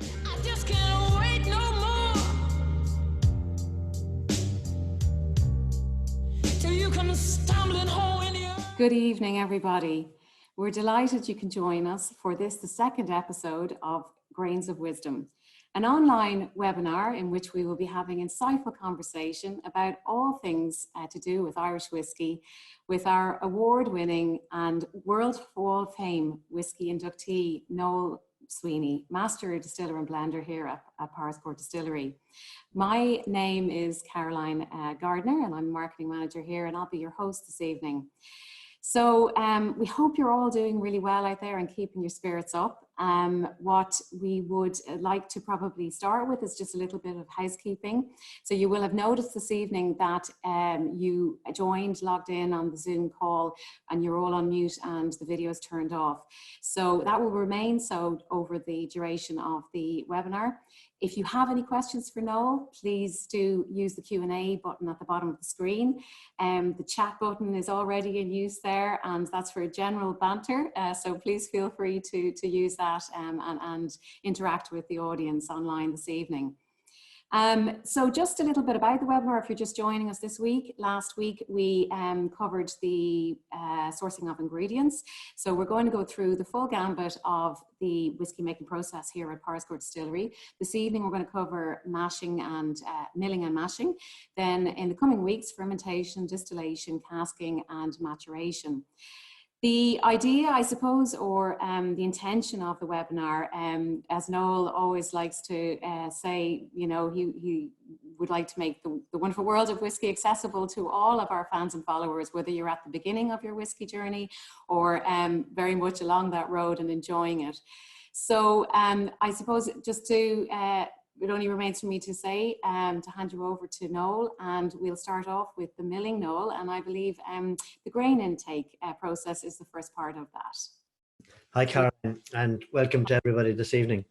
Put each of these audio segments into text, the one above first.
I just can't wait no more till you come stumbling home in your... Good evening, everybody. We're delighted you can join us for the second episode of Grains of Wisdom, an online webinar in which we will be having insightful conversation about all things to do with Irish whiskey with our award-winning and World Hall of Fame whiskey inductee, Noel Sweeney, Master Distiller and Blender here at Powerscourt Distillery. My name is Caroline Gardner and I'm Marketing Manager here, and I'll be your host this evening. So we hope you're all doing really well out there and keeping your spirits up. What we would like to probably start with is just a little bit of housekeeping. So you will have noticed this evening that you logged in on the Zoom call, and you're all on mute and the video is turned off. So that will remain so over the duration of the webinar. If you have any questions for Noel, please do use the Q&A button at the bottom of the screen. The chat button is already in use there, and that's for general banter. So please feel free to use that and interact with the audience online this evening. So just a little bit about the webinar if you're just joining us this week. Last week we covered the sourcing of ingredients. So we're going to go through the full gambit of the whiskey making process here at Powerscourt Distillery. This evening we're going to cover mashing and milling and mashing. Then in the coming weeks, fermentation, distillation, casking and maturation. The idea, I suppose, or the intention of the webinar, as Noel always likes to say, you know, he would like to make the wonderful world of whiskey accessible to all of our fans and followers, whether you're at the beginning of your whiskey journey or very much along that road and enjoying it. So I suppose just to it only remains for me to say, to hand you over to Noel, and we'll start off with the milling, Noel, and I believe the grain intake process is the first part of that. Hi, Caroline, and welcome to everybody this evening.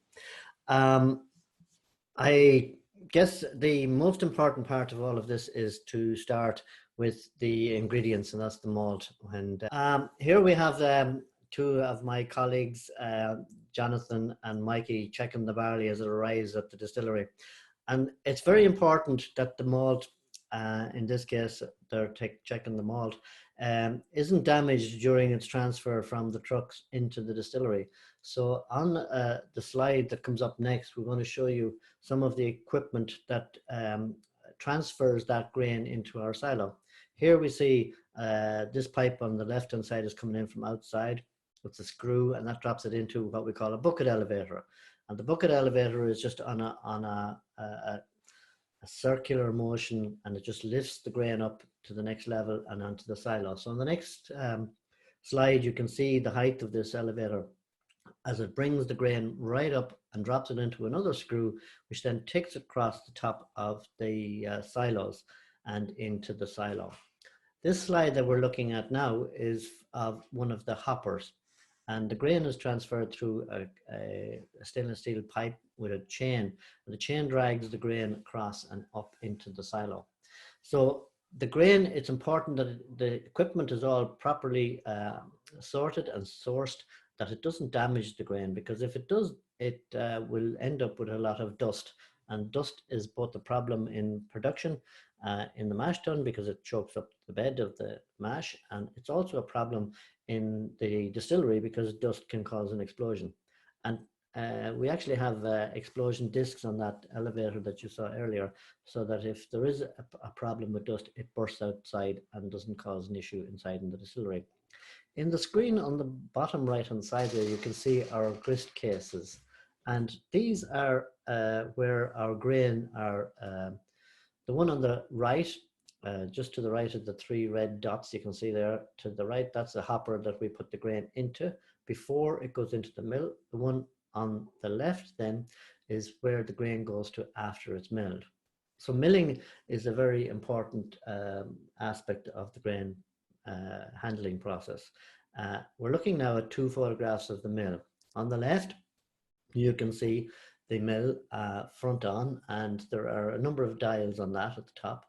I guess the most important part of all of this is to start with the ingredients, and that's the malt. And here we have two of my colleagues, Jonathan and Mikey, checking the barley as it arrives at the distillery. And it's very important that the malt, in this case, they're checking the malt, isn't damaged during its transfer from the trucks into the distillery. So on the slide that comes up next, we're going to show you some of the equipment that transfers that grain into our silo. Here we see this pipe on the left-hand side is coming in from outside. It's a screw, and that drops it into what we call a bucket elevator. And the bucket elevator is just on a circular motion, and it just lifts the grain up to the next level and onto the silo. So on the next slide, you can see the height of this elevator as it brings the grain right up and drops it into another screw, which then takes it across the top of the silos and into the silo. This slide that we're looking at now is of one of the hoppers, and the grain is transferred through a stainless steel pipe with a chain, and the chain drags the grain across and up into the silo. So the grain, it's important that the equipment is all properly sorted and sourced, that it doesn't damage the grain, because if it does, it will end up with a lot of dust. And dust is both a problem in production in the mash tun, because it chokes up the bed of the mash, and it's also a problem in the distillery because dust can cause an explosion. And we actually have explosion discs on that elevator that you saw earlier, so that if there is a problem with dust, it bursts outside and doesn't cause an issue inside in the distillery. In the screen on the bottom right hand side there, you can see our grist cases, and these are where our grain are. The one on the right, just to the right of the three red dots you can see there, to the right, that's the hopper that we put the grain into before it goes into the mill. The one on the left then is where the grain goes to after it's milled. So milling is a very important aspect of the grain handling process. We're looking now at two photographs of the mill. On the left, you can see the mill front on, and there are a number of dials on that at the top.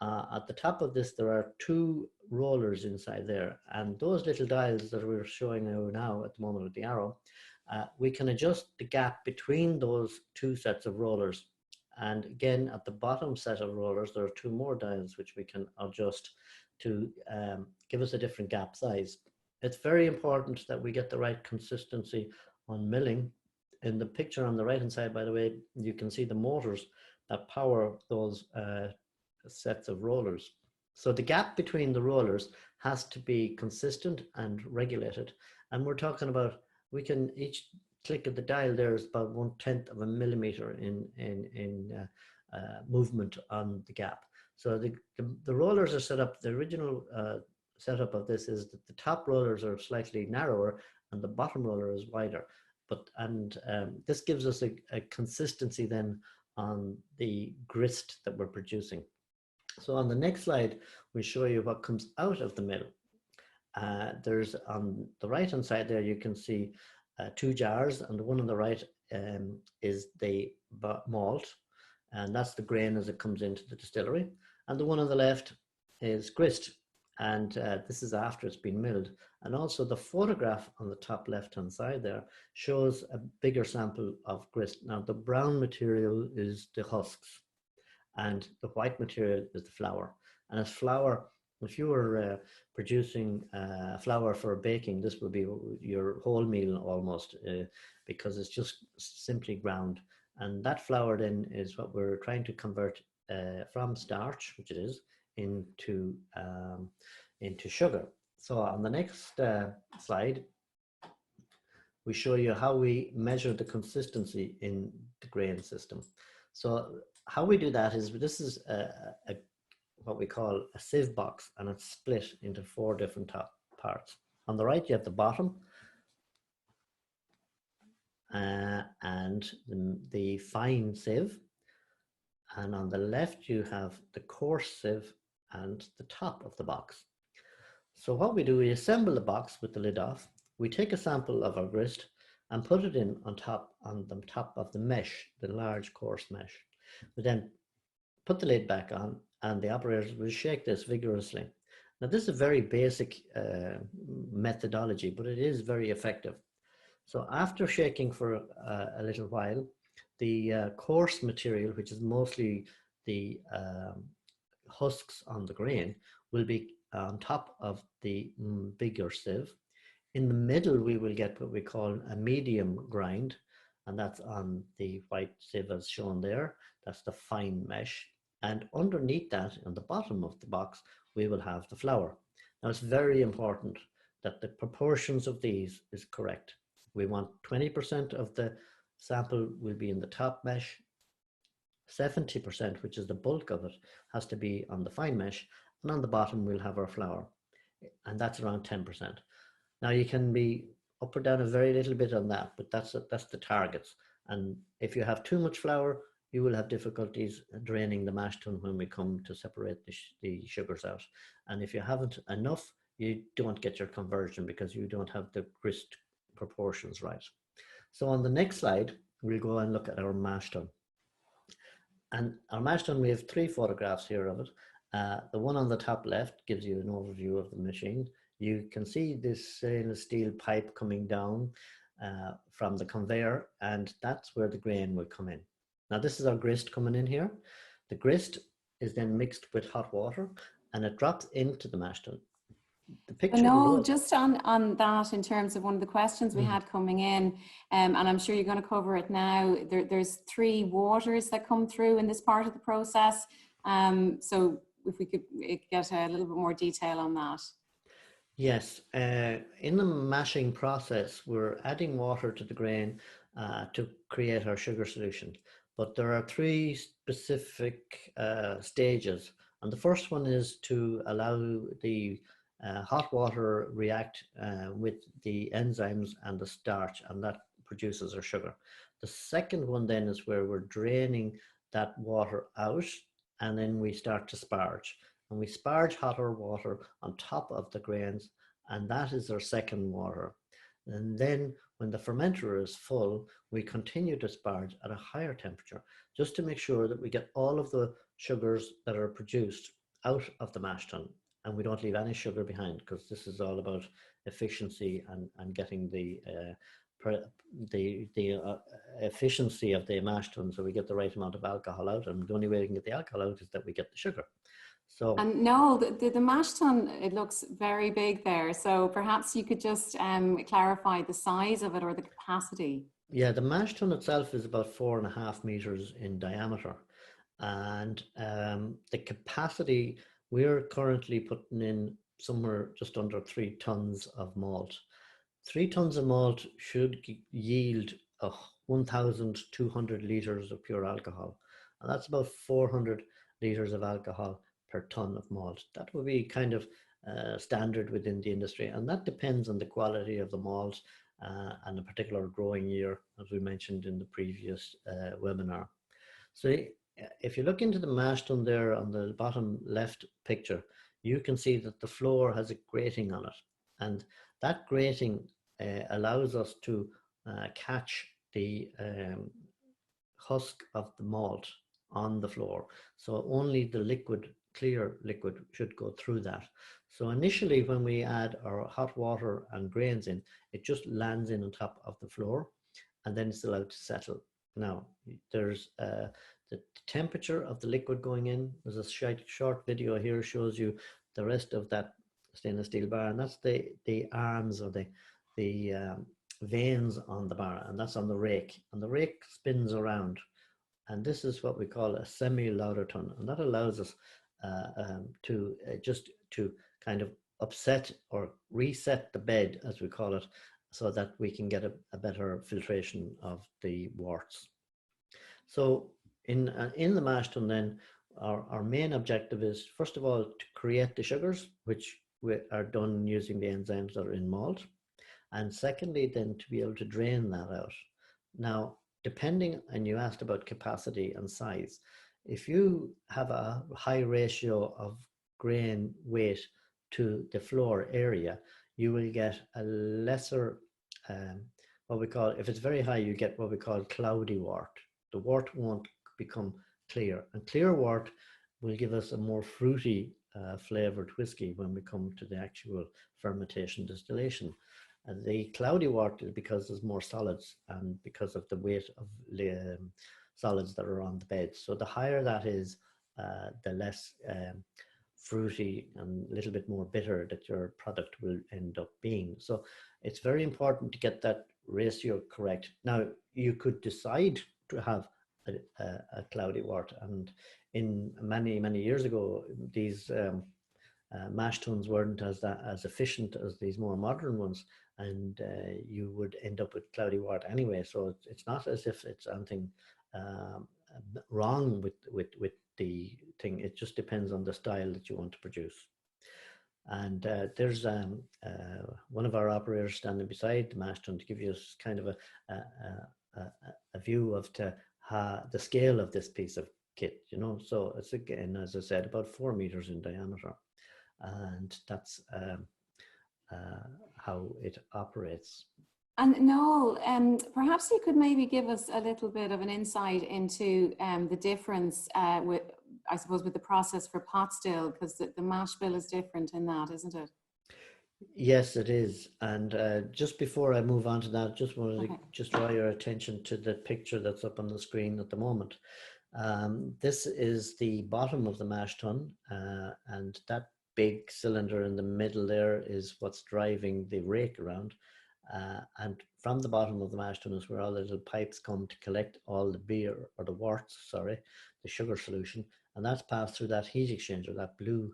At the top of this, there are two rollers inside there, and those little dials that we're showing you now at the moment with the arrow we can adjust the gap between those two sets of rollers. And again, at the bottom set of rollers, there are two more dials which we can adjust to give us a different gap size. It's very important that we get the right consistency on milling. In the picture on the right hand side, by the way, you can see the motors that power those sets of rollers. So the gap between the rollers has to be consistent and regulated. And we're talking about, we can, each click of the dial there is about 1/10 of a millimeter in movement on the gap. So the rollers are set up, the original setup of this is that the top rollers are slightly narrower and the bottom roller is wider. This gives us a consistency then on the grist that we're producing. So on the next slide, we show you what comes out of the mill. There's on the right hand side there, you can see two jars, and the one on the right is the malt, and that's the grain as it comes into the distillery. And the one on the left is grist, and this is after it's been milled. And also the photograph on the top left hand side there shows a bigger sample of grist. Now the brown material is the husks and the white material is the flour. And as flour, if you were producing flour for baking, this would be your whole meal almost, because it's just simply ground. And that flour then is what we're trying to convert from starch, which it is, into sugar. So on the next slide, we show you how we measure the consistency in the grain system. So how we do that is, this is what we call a sieve box, and it's split into 4 different top parts. On the right, you have the bottom and the fine sieve. And on the left, you have the coarse sieve and the top of the box. So what we do, we assemble the box with the lid off. We take a sample of our grist and put it in on the top of the mesh, the large coarse mesh. We then put the lid back on, and the operators will shake this vigorously. Now this is a very basic methodology, but it is very effective. So after shaking for a little while, the coarse material, which is mostly the husks on the grain, will be on top of the bigger sieve. In the middle, we will get what we call a medium grind, and that's on the white sieve as shown there. That's the fine mesh. And underneath that, on the bottom of the box, we will have the flour. Now, it's very important that the proportions of these is correct. We want 20% of the sample will be in the top mesh. 70%, which is the bulk of it, has to be on the fine mesh. And on the bottom, we'll have our flour. And that's around 10%. Now, you can be up or down a very little bit on that, but that's the targets. And if you have too much flour, you will have difficulties draining the mash tun when we come to separate the sugars out. And if you haven't enough, you don't get your conversion because you don't have the grist proportions right. So on the next slide, we'll go and look at our mash tun. And our mash tun, we have 3 photographs here of it. The one on the top left gives you an overview of the machine. You can see this stainless steel pipe coming down from the conveyor, and that's where the grain will come in. Now this is our grist coming in here. The grist is then mixed with hot water and it drops into the mash tun. The picture No, just on that, in terms of one of the questions we had coming in, and I'm sure you're going to cover it now, there's 3 waters that come through in this part of the process. So if we could get a little bit more detail on that. Yes, in the mashing process, we're adding water to the grain to create our sugar solution. But there are 3 specific stages. And the first one is to allow the hot water react with the enzymes and the starch, and that produces our sugar. The second one then is where we're draining that water out, and then we start to sparge. And we sparge hotter water on top of the grains, and that is our second water. And then when the fermenter is full, we continue to sparge at a higher temperature, just to make sure that we get all of the sugars that are produced out of the mash tun, and we don't leave any sugar behind, because this is all about efficiency and getting the the efficiency of the mash tun, so we get the right amount of alcohol out. And the only way we can get the alcohol out is that we get the sugar. So, and no, the mash tun, it looks very big there. So perhaps you could just clarify the size of it or the capacity. yeah, the mash tun itself is about 4.5 meters in diameter. And the capacity, we're currently putting in somewhere just under 3 tons of malt. 3 tons of malt should yield 1,200 liters of pure alcohol. And that's about 400 liters of alcohol per ton of malt. That would be kind of standard within the industry. And that depends on the quality of the malt and a particular growing year, as we mentioned in the previous webinar. So if you look into the mash tun there on the bottom left picture, you can see that the floor has a grating on it. And that grating allows us to catch the husk of the malt on the floor. So only the liquid, clear liquid, should go through that. So initially when we add our hot water and grains in, it just lands in on top of the floor, and then it's allowed to settle. Now, there's the temperature of the liquid going in. There's a short video here shows you the rest of that stainless steel bar, and that's the arms or the veins on the bar, and that's on the rake. And the rake spins around, and this is what we call a semi-lauter tun, and that allows us to kind of upset or reset the bed, as we call it, so that we can get a better filtration of the worts. So in the mash tun then, our main objective is, first of all, to create the sugars, which are done using the enzymes that are in malt. And secondly, then to be able to drain that out. Now, depending, and you asked about capacity and size, if you have a high ratio of grain weight to the floor area, you will get a lesser, what we call, if it's very high, you get what we call cloudy wort. The wort won't become clear, and clear wort will give us a more fruity flavored whiskey when we come to the actual fermentation distillation. And the cloudy wort is because there's more solids and because of the weight of solids that are on the bed. So the higher that is, the less fruity and a little bit more bitter that your product will end up being. So it's very important to get that ratio correct. Now, you could decide to have a cloudy wort, and in many years ago, these mash tuns weren't as efficient as these more modern ones, and you would end up with cloudy wort anyway. So it's not as if it's anything wrong with the thing. It just depends on the style that you want to produce. And there's one of our operators standing beside the mash tun to give you kind of a view of the scale of this piece of kit, you know. So it's, again, as I said, about 4 meters in diameter, and that's how it operates. And Noel, perhaps you could maybe give us a little bit of an insight into the difference with, I suppose, with the process for pot still, because the mash bill is different in that, isn't it? Yes, it is. And just before I move on to that, just wanted to just draw your attention to the picture that's up on the screen at the moment. This is the bottom of the mash tun, and that big cylinder in the middle there is what's driving the rake around. And from the bottom of the mash tun is where all the little pipes come to collect all the beer, or the worts, sorry, the sugar solution, and that's passed through that heat exchanger, that blue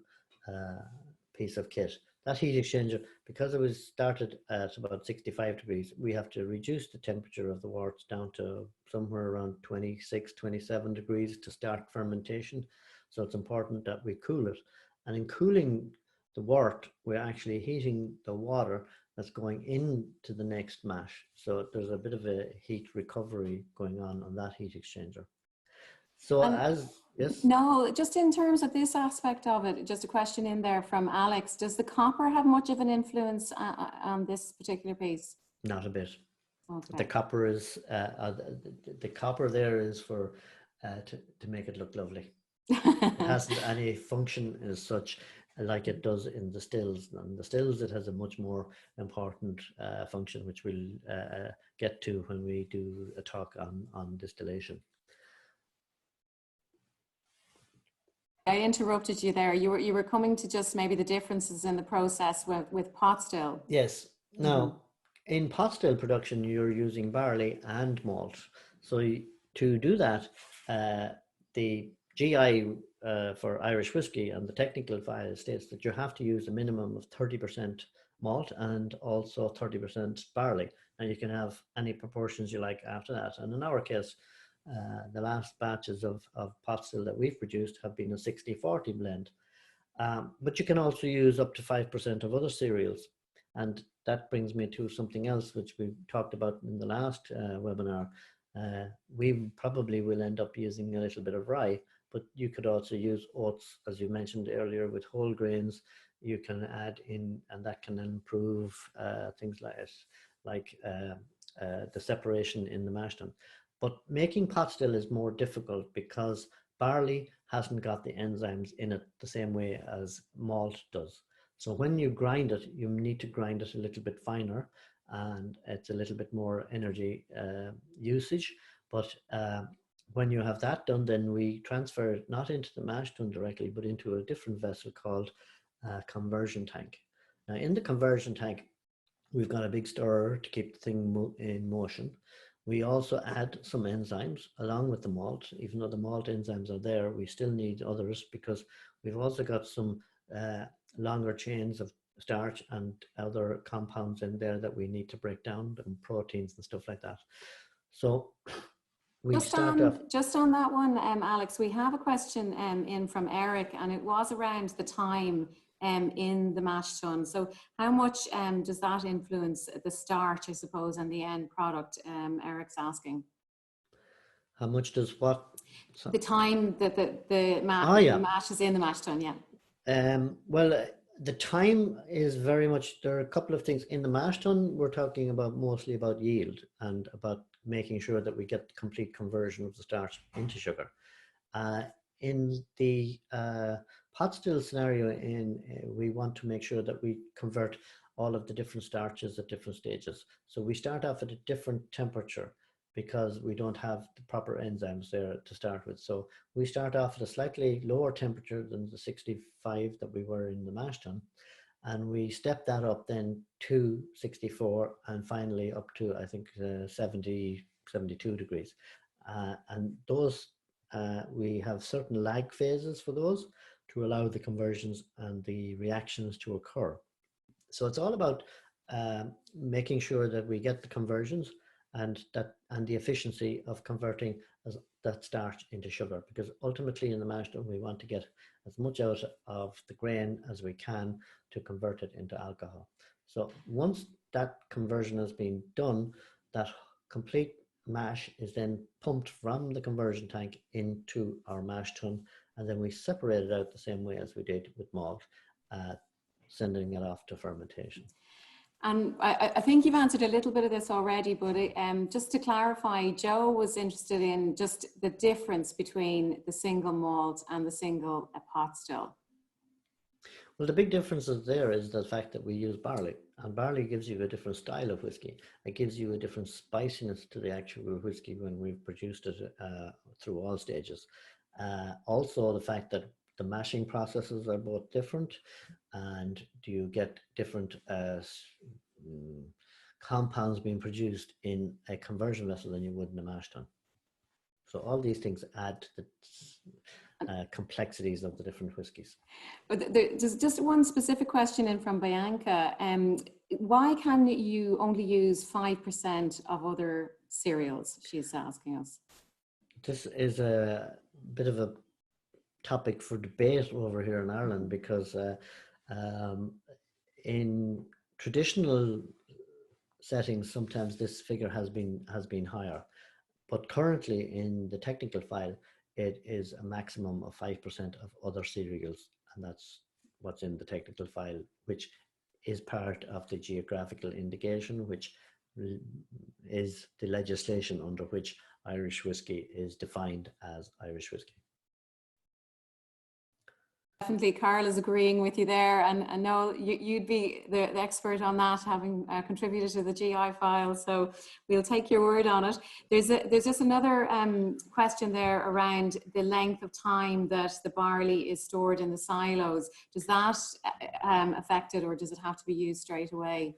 piece of kit. That heat exchanger, because it was started at about 65 degrees, we have to reduce the temperature of the worts down to somewhere around 26, 27 degrees to start fermentation. So it's important that we cool it. And in cooling the wort, we're actually heating the water that's going into the next mash. So there's a bit of a heat recovery going on that heat exchanger. So yes? No, just in terms of this aspect of it, just a question in there from Alex. Does the copper have much of an influence on this particular piece? Not a bit. Okay. The copper is, the copper there is for, to make it look lovely. It hasn't any function as such like it does in the stills. And the stills, it has a much more important function, which we'll get to when we do a talk on distillation. I interrupted you there. You were coming to just maybe the differences in the process with pot still. Yes. Now, in pot still production, you're using barley and malt. So to do that, the GI for Irish whiskey and the technical file states that you have to use a minimum of 30% malt and also 30% barley. And you can have any proportions you like after that. And in our case, the last batches of pot still that we've produced have been a 60-40 blend. But you can also use up to 5% of other cereals. And that brings me to something else which we talked about in the last webinar. We probably will end up using a little bit of rye, but you could also use oats, as you mentioned earlier, with whole grains. You can add in, and that can improve things like the separation in the mash tun. But making pot still is more difficult because barley hasn't got the enzymes in it the same way as malt does. So when you grind it, you need to grind it a little bit finer, and it's a little bit more energy usage. But when you have that done, then we transfer it not into the mash tun directly, but into a different vessel called conversion tank. Now, in the conversion tank, we've got a big stirrer to keep the thing in motion. We also add some enzymes along with the malt. Even though the malt enzymes are there, we still need others because we've also got some longer chains of starch and other compounds in there that we need to break down, and proteins and stuff like that. So we start off. Just on that one, Alex, we have a question in from Eric, and it was around the time in the mash tun. So how much does that influence the starch, I suppose, and the end product? Eric's asking. How much does what? So, the time that the mash is in the mash tun, yeah. Well, the time is very much, there are a couple of things. In the mash tun, we're talking about mostly about yield and about making sure that we get the complete conversion of the starch into sugar. In the pot still scenario, we want to make sure that we convert all of the different starches at different stages. So we start off at a different temperature because we don't have the proper enzymes there to start with. So we start off at a slightly lower temperature than the 65 that we were in the mash tun. And we step that up then to 64 and finally up to, I think, 70, 72 degrees. And those, we have certain lag phases for those to allow the conversions and the reactions to occur. So it's all about making sure that we get the conversions and the efficiency of converting that starch into sugar, because ultimately in the mash tun we want to get as much out of the grain as we can to convert it into alcohol. So once that conversion has been done, that complete mash is then pumped from the conversion tank into our mash tun, and then we separate it out the same way as we did with malt, sending it off to fermentation. And I think you've answered a little bit of this already, but just to clarify, Joe was interested in just the difference between the single malt and the single pot still. Well, the big difference there is the fact that we use barley, and barley gives you a different style of whiskey. It gives you a different spiciness to the actual whiskey when we've produced it through all stages. Also, the fact that the mashing processes are both different, and you get different compounds being produced in a conversion vessel than you would in a mash tun. So all these things add to the complexities of the different whiskies. But there's just one specific question in from Bianca. Why can you only use 5% of other cereals? She's asking us. This is a bit of a topic for debate over here in Ireland, because in traditional settings sometimes this figure has been higher, but currently in the technical file it is a maximum of 5% of other cereals, and that's what's in the technical file, which is part of the geographical indication, which is the legislation under which Irish whiskey is defined as Irish whiskey. Definitely, Carl is agreeing with you there, and Noel, you'd be the expert on that, having contributed to the GI file. So we'll take your word on it. There's just another question there around the length of time that the barley is stored in the silos. Does that affect it, or does it have to be used straight away?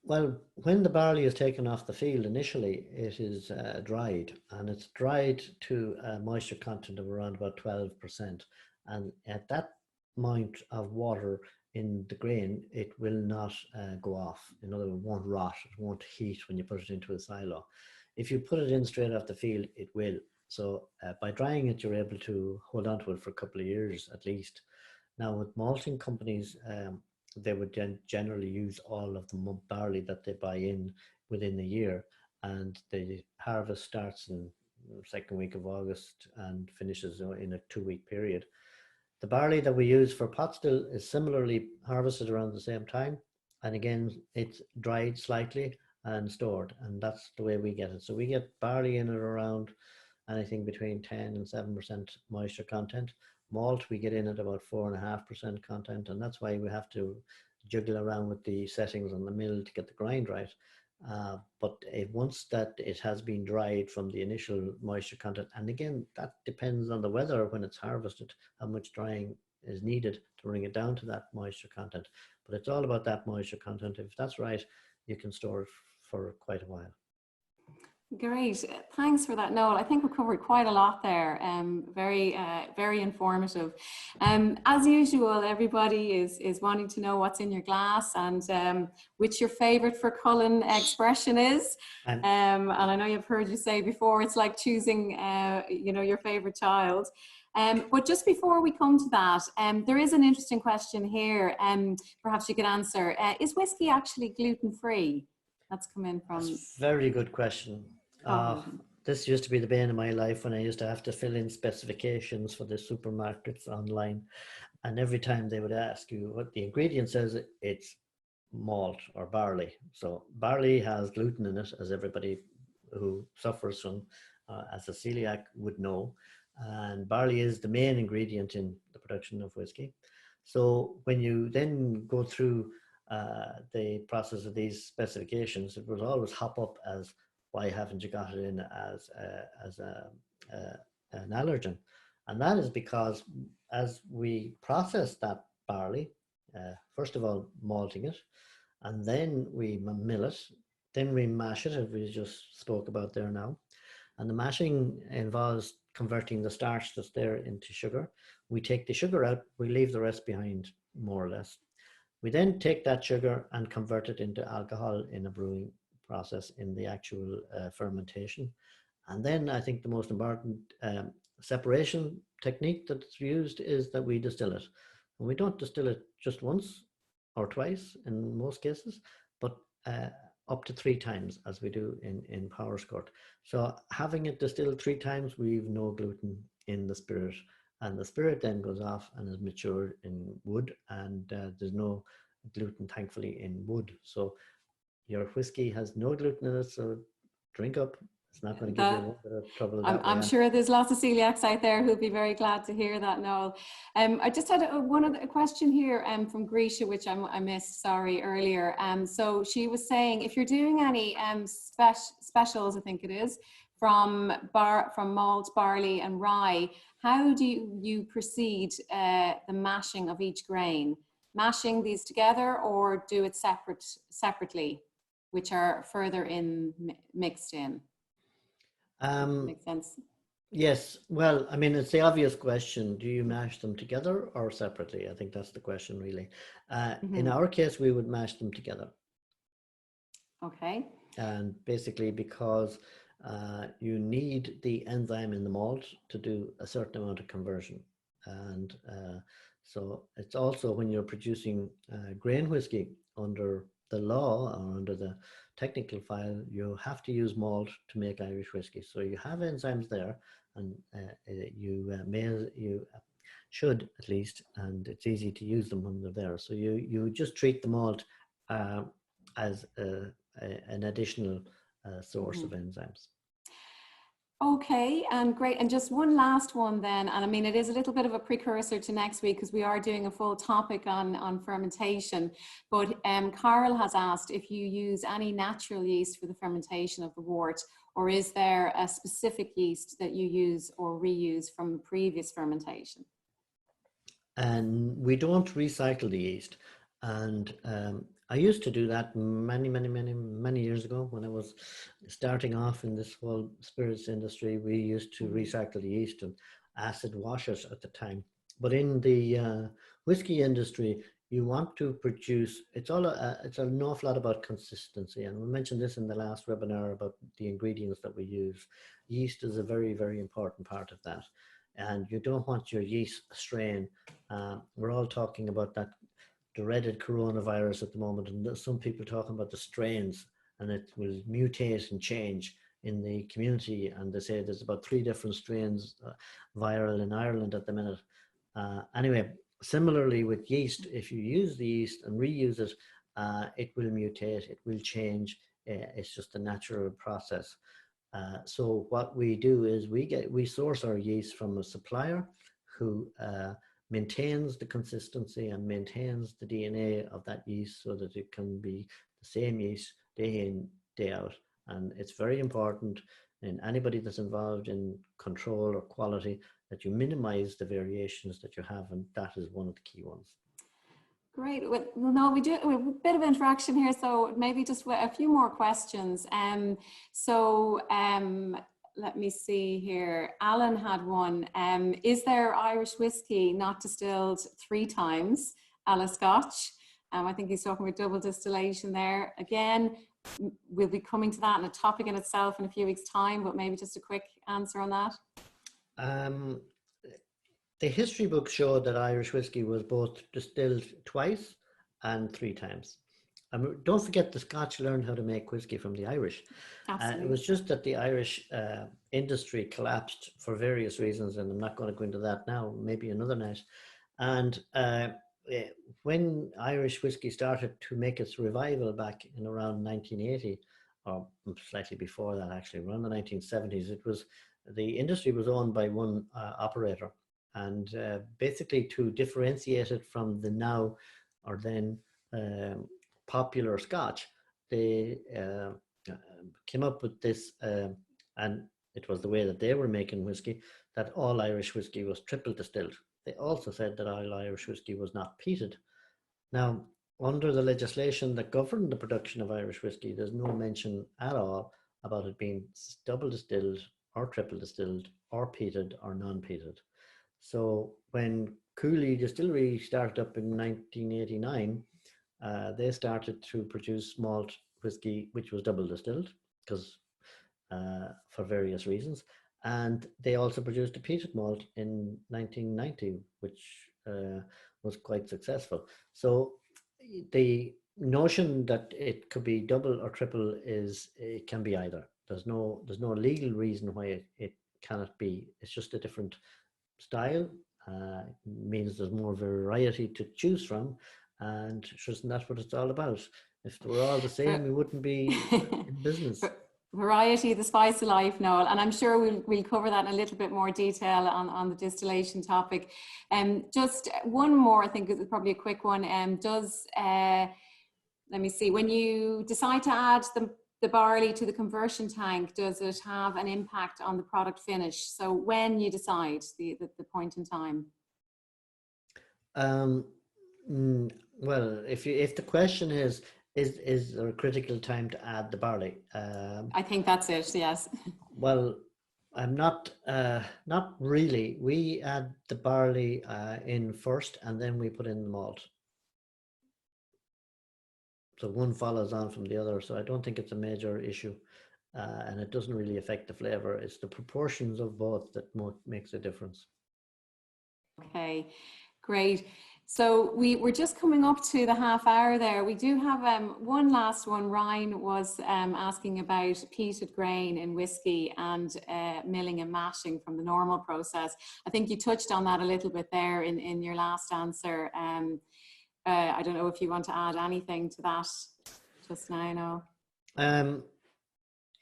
Well, when the barley is taken off the field initially, it is dried, and it's dried to a moisture content of around about 12%. And at that amount of water in the grain, it will not go off. In other words, it won't rot, it won't heat when you put it into a silo. If you put it in straight off the field, it will. So by drying it, you're able to hold on to it for a couple of years at least. Now, with malting companies, they would generally use all of the barley that they buy in within the year, and the harvest starts in the second week of August and finishes in a 2-week period. The barley that we use for pot still is similarly harvested around the same time, and again it's dried slightly and stored, and that's the way we get it. So we get barley in at around anything between 10 and 7% moisture content. Malt we get in at about 4.5% content, and that's why we have to juggle around with the settings on the mill to get the grind right. But once that it has been dried from the initial moisture content, and again that depends on the weather when it's harvested, how much drying is needed to bring it down to that moisture content. But it's all about that moisture content. If that's right, you can store it for quite a while. Great, thanks for that, Noel. I think we covered quite a lot there. Very informative. As usual, everybody is wanting to know what's in your glass and which your favorite for Cullen expression is. And I know you've heard you say before, it's like choosing, your favorite child. But just before we come to that, there is an interesting question here. Perhaps you could answer. Is whiskey actually gluten-free? That's come in from... That's a very good question. This used to be the bane of my life when I used to have to fill in specifications for the supermarkets online, and every time they would ask you what the ingredient says, it's malt or barley. So barley has gluten in it, as everybody who suffers from as a celiac would know, and barley is the main ingredient in the production of whiskey. So when you then go through the process of these specifications, it will always hop up as, why haven't you got it in as an allergen? And that is because as we process that barley, first of all malting it, and then we mill it, then we mash it, as we just spoke about there now. And the mashing involves converting the starch that's there into sugar. We take the sugar out, we leave the rest behind, more or less. We then take that sugar and convert it into alcohol in a brewing process in the actual fermentation. And then I think the most important separation technique that's used is that we distill it. And we don't distill it just once or twice in most cases, but up to 3 times, as we do in Powerscourt. So having it distilled 3 times, we've no gluten in the spirit. And the spirit then goes off and is matured in wood, and there's no gluten, thankfully, in wood. So your whiskey has no gluten in it, so drink up. It's not going to give you a bit of trouble. I'm sure there's lots of celiacs out there who'll be very glad to hear that, Noel. I just had a question here from Grisha, which I missed, sorry, earlier. So she was saying, if you're doing any specials, I think it is, from malt, barley and rye, how do you proceed the mashing of each grain? Mashing these together, or do it separately, which are further mixed in? Makes sense. Yes. Well, I mean, it's the obvious question. Do you mash them together or separately? I think that's the question, really. In our case, we would mash them together. Okay. And basically because you need the enzyme in the malt to do a certain amount of conversion. And so it's also, when you're producing grain whiskey under the law or under the technical file, you have to use malt to make Irish whiskey. So you have enzymes there, and you should at least, and it's easy to use them when they're there. So you just treat the malt as an additional source of enzymes. Okay, and great. And just one last one then. And I mean, it is a little bit of a precursor to next week because we are doing a full topic on fermentation. But Carl has asked if you use any natural yeast for the fermentation of the wort, or is there a specific yeast that you use or reuse from previous fermentation? And we don't recycle the yeast. And I used to do that many years ago when I was starting off in this whole spirits industry. We used to recycle the yeast and acid wash it at the time. But in the whiskey industry, you want to produce, it's an awful lot about consistency. And we mentioned this in the last webinar about the ingredients that we use. Yeast is a very important part of that. And you don't want your yeast strain. We're all talking about that dreaded coronavirus at the moment, and some people talking about the strains, and it will mutate and change in the community. And they say there's about 3 different strains viral in Ireland at the minute. Anyway, similarly with yeast, if you use the yeast and reuse it, it will mutate, it will change. It's just a natural process. So what we do is we source our yeast from a supplier who maintains the consistency and maintains the DNA of that yeast so that it can be the same yeast day in, day out. And it's very important in anybody that's involved in control or quality that you minimize the variations that you have, and that is one of the key ones. Great. Well, no, we have a bit of interaction here, so maybe just a few more questions. Let me see here. Alan had one. Is there Irish whiskey not distilled 3 times, a la Scotch? I think he's talking about double distillation there. Again, we'll be coming to that in a topic in itself in a few weeks' time, but maybe just a quick answer on that. The history books show that Irish whiskey was both distilled twice and 3 times. Don't forget the Scotch learned how to make whiskey from the Irish. It was just that the Irish industry collapsed for various reasons, and I'm not going to go into that now, maybe another night. And when Irish whiskey started to make its revival back in around 1980, or slightly before that actually, around the 1970s, the industry was owned by one operator. And basically to differentiate it from the now or then popular Scotch, they came up with this, and it was the way that they were making whiskey, that all Irish whiskey was triple distilled. They also said that all Irish whiskey was not peated. Now, under the legislation that governed the production of Irish whiskey, there's no mention at all about it being double distilled or triple distilled or peated or non-peated. So when Cooley Distillery started up in 1989, they started to produce malt whiskey, which was double distilled, because for various reasons. And they also produced a peated malt in 1990, which was quite successful. So the notion that it could be double or triple it can be either. There's no legal reason why it cannot be. It's just a different style. Means there's more variety to choose from, and isn't that what it's all about? If they were all the same, we wouldn't be in business. Variety, the spice of life, Noel, and I'm sure we'll cover that in a little bit more detail on the distillation topic. Just one more, I think is probably a quick one. Let me see, when you decide to add the barley to the conversion tank, does it have an impact on the product finish? So when you decide the point in time? Well, if the question is there a critical time to add the barley? I think that's it, yes. Well, I'm not really. We add the barley in first, and then we put in the malt. So one follows on from the other. So I don't think it's a major issue, and it doesn't really affect the flavor. It's the proportions of both that makes a difference. Okay, great. So we're just coming up to the half hour there. We do have one last one. Ryan was asking about peated grain in whiskey and milling and mashing from the normal process. I think you touched on that a little bit there in your last answer. I don't know if you want to add anything to that just now, no?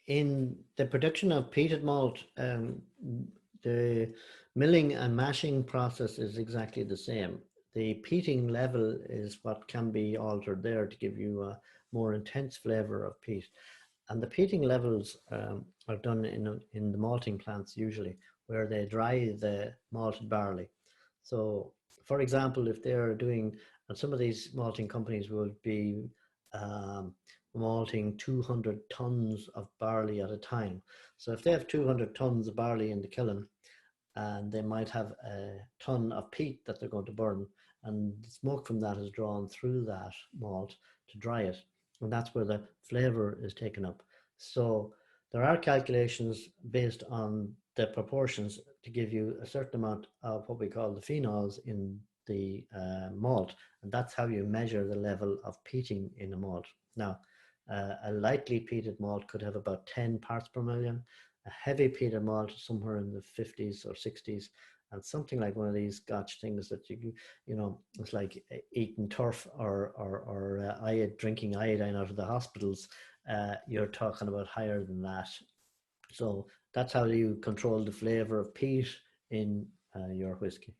in the production of peated malt, the milling and mashing process is exactly the same. The peating level is what can be altered there to give you a more intense flavor of peat. And the peating levels are done in the malting plants usually, where they dry the malted barley. So, for example, if they're doing, and some of these malting companies will be malting 200 tons of barley at a time. So if they have 200 tons of barley in the kiln, and they might have a ton of peat that they're going to burn, and the smoke from that is drawn through that malt to dry it, and that's where the flavor is taken up. So there are calculations based on the proportions to give you a certain amount of what we call the phenols in the malt, and that's how you measure the level of peating in a malt. Now, a lightly peated malt could have about 10 parts per million. A heavy peated malt somewhere in the 50s or 60s, and something like one of these Scotch things that you know, it's like eating turf or drinking iodine out of the hospitals. You're talking about higher than that. So that's how you control the flavor of peat in your whiskey.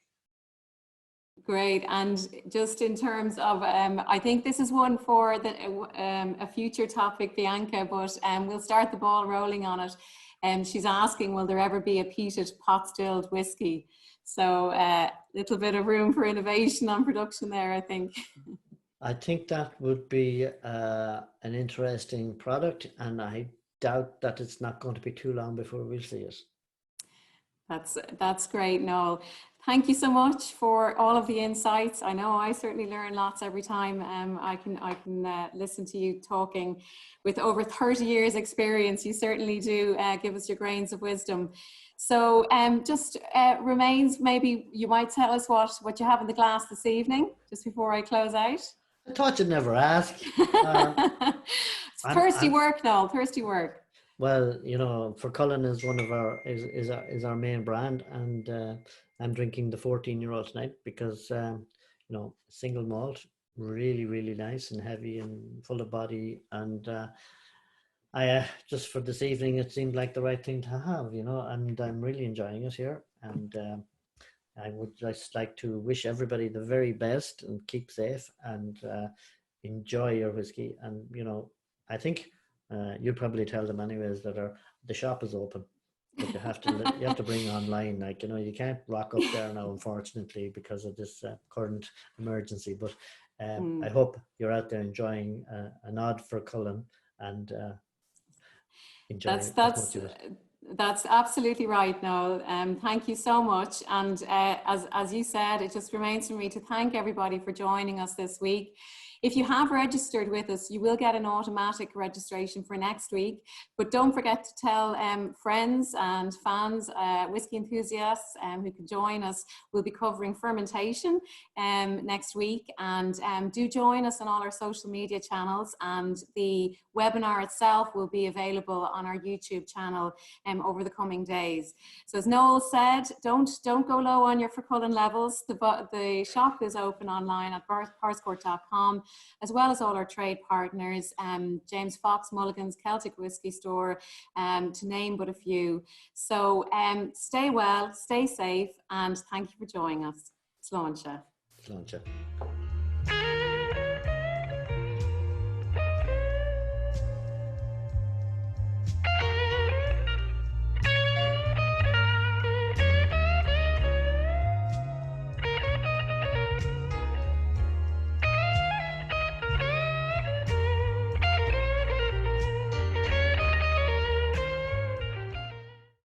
Great. And just in terms of, I think this is one for a future topic, Bianca, but we'll start the ball rolling on it. She's asking, will there ever be a peated pot-stilled whiskey? So a little bit of room for innovation on production there, I think. I think that would be an interesting product, and I doubt that it's not going to be too long before we'll see it. That's great, Noel. Thank you so much for all of the insights. I know I certainly learn lots every time I can listen to you talking. With over 30 years experience, you certainly do give us your grains of wisdom. So just remains, maybe you might tell us what you have in the glass this evening, just before I close out. I thought you'd never ask. It's thirsty work, Noel, thirsty work. Well, you know, for Cullen is one of our is our main brand, and I'm drinking the 14-year-old tonight because you know, single malt, really nice and heavy and full of body, and I just for this evening it seemed like the right thing to have, you know, and I'm really enjoying it here, and I would just like to wish everybody the very best and keep safe and enjoy your whiskey, and you know, I think. You'd probably tell them anyways that the shop is open, but you have to bring online, like, you know, you can't rock up there now, unfortunately, because of this current emergency. But I hope you're out there enjoying a nod for Cullen and enjoying that's absolutely right, Noel. Thank you so much. And as you said, it just remains for me to thank everybody for joining us this week. If you have registered with us, you will get an automatic registration for next week. But don't forget to tell friends and fans, whiskey enthusiasts who can join us. We'll be covering fermentation next week. And do join us on all our social media channels. And the webinar itself will be available on our YouTube channel over the coming days. So as Noel said, don't go low on your Cullen levels. The shop is open online at powerscourt.com, as well as all our trade partners, James Fox, Mulligan's, Celtic Whisky Store, to name but a few. So stay well, stay safe, and thank you for joining us. Sláinte. Sláinte.